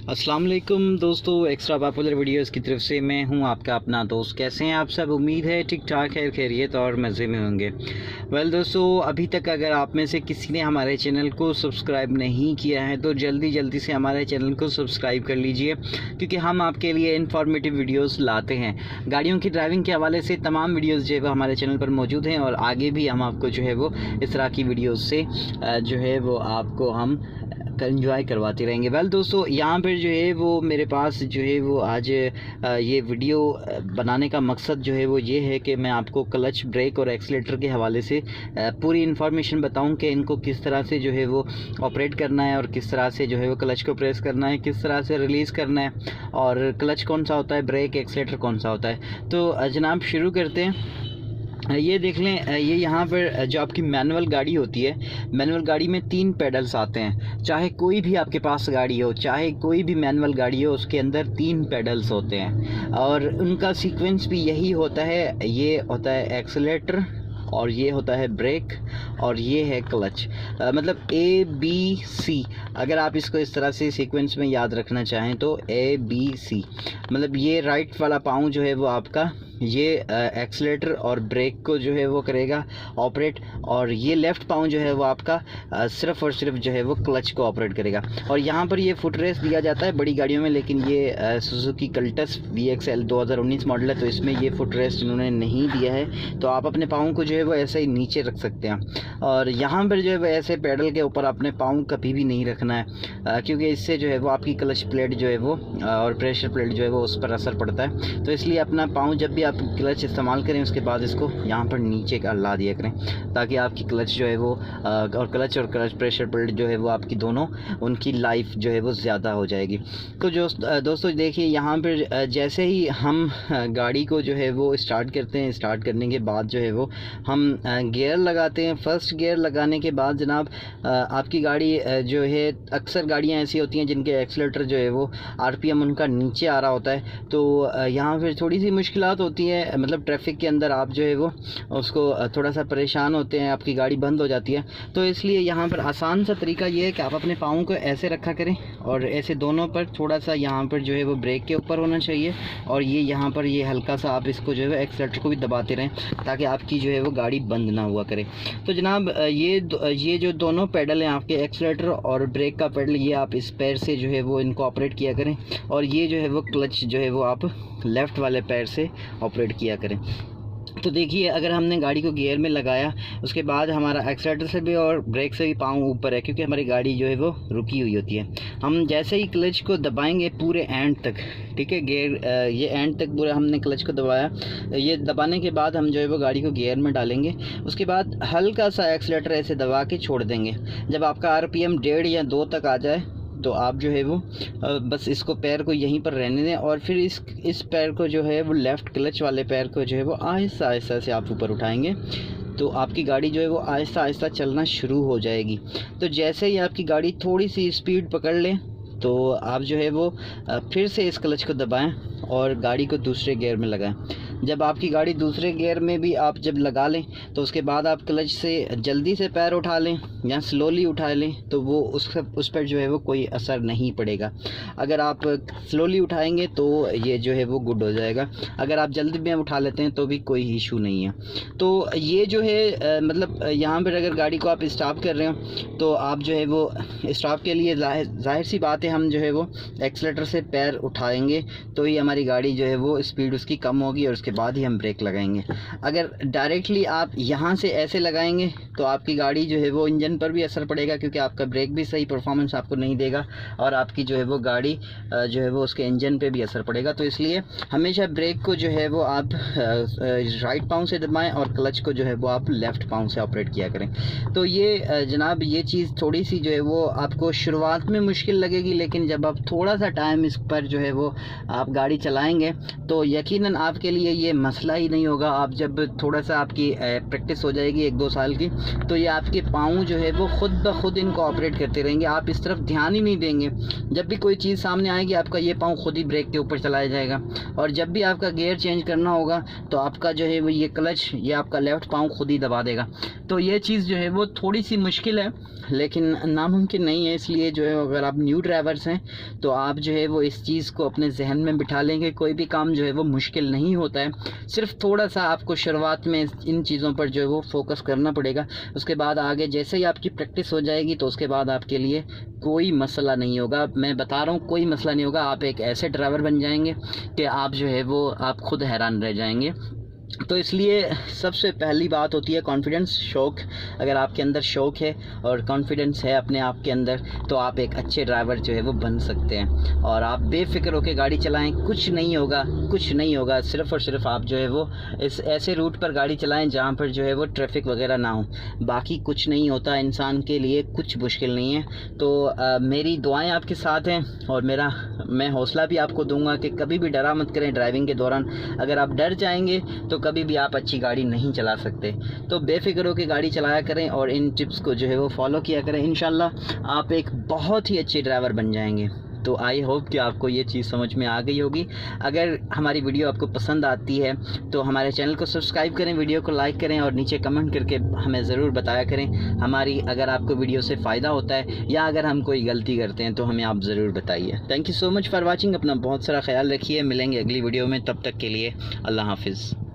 अस्सलाम वालेकुम दोस्तों, एक्स्ट्रा पॉपुलर वीडियोस की तरफ से मैं हूं आपका अपना दोस्त। कैसे हैं आप सब? उम्मीद है ठीक ठाक है, खैरियत और मज़े में होंगे। दोस्तों, अभी तक अगर आप में से किसी ने हमारे चैनल को सब्सक्राइब नहीं किया है तो जल्दी से हमारे चैनल को सब्सक्राइब कर लीजिए, क्योंकि हम आपके लिए इन्फॉर्मेटिव वीडियोस लाते हैं। गाड़ियों की ड्राइविंग के हवाले से तमाम वीडियोस जो है वो हमारे चैनल पर मौजूद हैं और आगे भी हम आपको जो है वो इस तरह की वीडियोस से जो है वो आपको हम एंजॉय करवाते रहेंगे। दोस्तों, यहाँ पर जो है वो मेरे पास जो है वो आज ये वीडियो बनाने का मकसद जो है वो ये है कि मैं आपको क्लच, ब्रेक और एक्सीलेटर के हवाले से पूरी इन्फॉर्मेशन बताऊं कि इनको किस तरह से जो है वो ऑपरेट करना है और किस तरह से जो है वो क्लच को प्रेस करना है, किस तरह से रिलीज़ करना है और क्लच कौन सा होता है, ब्रेक, एक्सीलेटर कौन सा होता है। तो जनाब शुरू करते हैं। ये देख लें, ये यहाँ पर जो आपकी मैनुअल गाड़ी होती है, मैनुअल गाड़ी में 3 पेडल्स आते हैं। चाहे कोई भी आपके पास गाड़ी हो, चाहे कोई भी मैनुअल गाड़ी हो, उसके अंदर 3 पेडल्स होते हैं और उनका सीक्वेंस भी यही होता है। ये होता है एक्सीलेटर और ये होता है ब्रेक और ये है क्लच। मतलब ABC। अगर आप इसको इस तरह से सीक्वेंस में याद रखना चाहें तो ABC, मतलब ये राइट वाला पाँव जो है वो आपका ये एक्सीलेटर और ब्रेक को जो है वो करेगा ऑपरेट, और ये लेफ़्ट पाँव जो है वो आपका सिर्फ़ और सिर्फ जो है वो क्लच को ऑपरेट करेगा। और यहाँ पर ये फुट रेस्ट दिया जाता है बड़ी गाड़ियों में, लेकिन ये सुजुकी कल्टस VXL 2019 मॉडल है तो इसमें ये फुट रेस्ट इन्होंने नहीं दिया है। तो आप अपने पाँव को जो है वो ऐसे ही नीचे रख सकते हैं और यहाँ पर जो है वो ऐसे पैडल के ऊपर अपने पाँव कभी भी नहीं रखना है, क्योंकि इससे जो है वो आपकी क्लच प्लेट जो है वो और प्रेशर प्लेट जो है वो उस पर असर पड़ता है। तो इसलिए अपना पाँव जब भी आप क्लच इस्तेमाल करें उसके बाद इसको यहाँ पर नीचे का ला दिया करें, ताकि आपकी क्लच जो है वो और क्लच प्रेशर प्लेट जो है वो आपकी दोनों उनकी लाइफ जो है वो ज़्यादा हो जाएगी। तो जो दोस्तों देखिए, यहाँ पर जैसे ही हम गाड़ी को जो है वो स्टार्ट करते हैं, स्टार्ट करने के बाद जो है वो हम गियर लगाते हैं। फर्स्ट गियर लगाने के बाद जनाब आपकी गाड़ी जो है, अक्सर गाड़ियाँ ऐसी होती हैं जिनके एक्सीलेटर जो है वो RPM उनका नीचे आ रहा होता है, तो यहाँ पर थोड़ी सी मुश्किलात होती है। मतलब ट्रैफिक के अंदर आप जो है वो उसको थोड़ा सा परेशान होते हैं, आपकी गाड़ी बंद हो जाती है। तो इसलिए यहाँ पर आसान सा तरीका ये है कि आप अपने पाँव को ऐसे रखा करें और ऐसे दोनों पर थोड़ा सा यहाँ पर जो है वो ब्रेक के ऊपर होना चाहिए और ये यहाँ पर ये हल्का सा आप इसको जो है वो एक्सीलेटर को भी दबाते रहें ताकि आपकी जो है वो गाड़ी बंद ना हुआ करे। तो जनाब ये जो दोनों पेडल हैं आपके, एक्सीलेटर और ब्रेक का पेडल, ये आप इस पैर से जो है वो इनको ऑपरेट किया करें और ये जो है वो क्लच जो है वो आप लेफ़्ट वाले पैर से ऑपरेट किया करें। तो देखिए, अगर हमने गाड़ी को गियर में लगाया उसके बाद हमारा एक्सीलेटर से भी और ब्रेक से भी पाँव ऊपर है, क्योंकि हमारी गाड़ी जो है वो रुकी हुई होती है। हम जैसे ही क्लच को दबाएंगे पूरे एंड तक, ठीक है, गियर ये एंड तक पूरा हमने क्लच को दबाया। ये दबाने के बाद हम जो है वो गाड़ी को गियर में डालेंगे। उसके बाद हल्का सा एक्सीलेटर ऐसे दबा के छोड़ देंगे। जब आपका RPM 1.5 या 2 तक आ जाए तो आप जो है वो बस इसको पैर को यहीं पर रहने दें और फिर इस पैर को जो है वो लेफ़्ट क्लच वाले पैर को जो है वो आहिस्ता आहिस्ता से आप ऊपर उठाएंगे तो आपकी गाड़ी जो है वो आहिस्ता आहिस्ता चलना शुरू हो जाएगी। तो जैसे ही आपकी गाड़ी थोड़ी सी स्पीड पकड़ ले तो आप जो है वो फिर से इस क्लच को दबाएं और गाड़ी को दूसरे गियर में लगाएं। जब आपकी गाड़ी दूसरे गियर में भी आप जब लगा लें तो उसके बाद आप क्लच से जल्दी से पैर उठा लें या स्लोली उठा लें तो वो उस पर जो है वो कोई असर नहीं पड़ेगा। अगर आप स्लोली उठाएंगे तो ये जो है वो गुड हो जाएगा, अगर आप जल्दी में उठा लेते हैं तो भी कोई इशू नहीं है। तो ये जो है मतलब यहाँ पर अगर गाड़ी को आप स्टॉप कर रहे हो तो आप जो है वो स्टॉप के लिए जाहिर सी बात है हम जो है वो एक्सीलेटर से पैर उठाएंगे तो ही हमारी गाड़ी जो है वो स्पीड उसकी कम होगी और उसके बाद ही हम ब्रेक लगाएंगे। अगर डायरेक्टली आप यहाँ से ऐसे लगाएंगे तो आपकी गाड़ी जो है वो इंजन पर भी असर पड़ेगा, क्योंकि आपका ब्रेक भी सही परफॉर्मेंस आपको नहीं देगा और आपकी जो है वो गाड़ी जो है वो उसके इंजन पे भी असर पड़ेगा। तो इसलिए हमेशा ब्रेक को जो है वो आप राइट पाँव से दबाएं और क्लच को जो है वो आप लेफ़्ट पाँव से ऑपरेट किया करें। तो ये जनाब ये चीज़ थोड़ी सी जो है वो आपको शुरुआत में मुश्किल लगेगी, लेकिन जब आप थोड़ा सा टाइम इस पर जो है वो आप गाड़ी चलाएँगे तो यकीनन आपके लिए ये मसला ही नहीं होगा। आप जब थोड़ा सा आपकी प्रैक्टिस हो जाएगी 1-2 साल की, तो ये आपके पाँव जो है वो खुद ब खुद इनको ऑपरेट करते रहेंगे। आप इस तरफ ध्यान ही नहीं देंगे। जब भी कोई चीज़ सामने आएगी आपका ये पाँव खुद ही ब्रेक के ऊपर चलाया जाएगा। और जब भी आपका गियर चेंज करना होगा तो आपका जो है वो ये क्लच, ये आपका लेफ़्ट पाँव खुद ही दबा देगा। तो ये चीज़ जो है वो थोड़ी सी मुश्किल है, लेकिन नामुमकिन नहीं है। इसलिए जो है अगर आप न्यू ड्राइवर्स हैं तो आप जो है वो इस चीज़ को अपने जहन में बिठा लेंगे। कोई भी काम जो है वो मुश्किल नहीं होता है, सिर्फ थोड़ा सा आपको शुरुआत में इन चीज़ों पर जो है वो फोकस करना पड़ेगा। उसके बाद आगे जैसे ही आपकी प्रैक्टिस हो जाएगी तो उसके बाद आपके लिए कोई मसला नहीं होगा। मैं बता रहा हूँ, कोई मसला नहीं होगा। आप एक ऐसे ड्राइवर बन जाएंगे कि आप जो है वो आप खुद हैरान रह जाएंगे। तो इसलिए सबसे पहली बात होती है कॉन्फिडेंस, शौक़। अगर आपके अंदर शौक़ है और कॉन्फिडेंस है अपने आप के अंदर तो आप एक अच्छे ड्राइवर जो है वो बन सकते हैं। और आप बेफ़िक्र होकर गाड़ी चलाएं, कुछ नहीं होगा, कुछ नहीं होगा। सिर्फ़ और सिर्फ आप जो है वो इस ऐसे रूट पर गाड़ी चलाएं जहाँ पर जो है वो ट्रैफिक वगैरह ना हो। बाकी कुछ नहीं होता, इंसान के लिए कुछ मुश्किल नहीं है। तो मेरी दुआएं आपके साथ हैं और मैं हौसला भी आपको दूंगा कि कभी भी डरा मत करें ड्राइविंग के दौरान। अगर आप डर जाएंगे तो कभी भी आप अच्छी गाड़ी नहीं चला सकते। तो बेफ़िक्र होकर गाड़ी चलाया करें और इन टिप्स को जो है वो फॉलो किया करें। इंशाल्लाह आप एक बहुत ही अच्छे ड्राइवर बन जाएंगे। तो आई होप कि आपको ये चीज़ समझ में आ गई होगी। अगर हमारी वीडियो आपको पसंद आती है तो हमारे चैनल को सब्सक्राइब करें, वीडियो को लाइक करें और नीचे कमेंट करके हमें ज़रूर बताया करें हमारी, अगर आपको वीडियो से फ़ायदा होता है या अगर हम कोई गलती करते हैं तो हमें आप ज़रूर बताइए। Thank you so much for watching. अपना बहुत सारा ख्याल रखिए। मिलेंगे अगली वीडियो में, तब तक के लिए अल्लाह हाफिज़।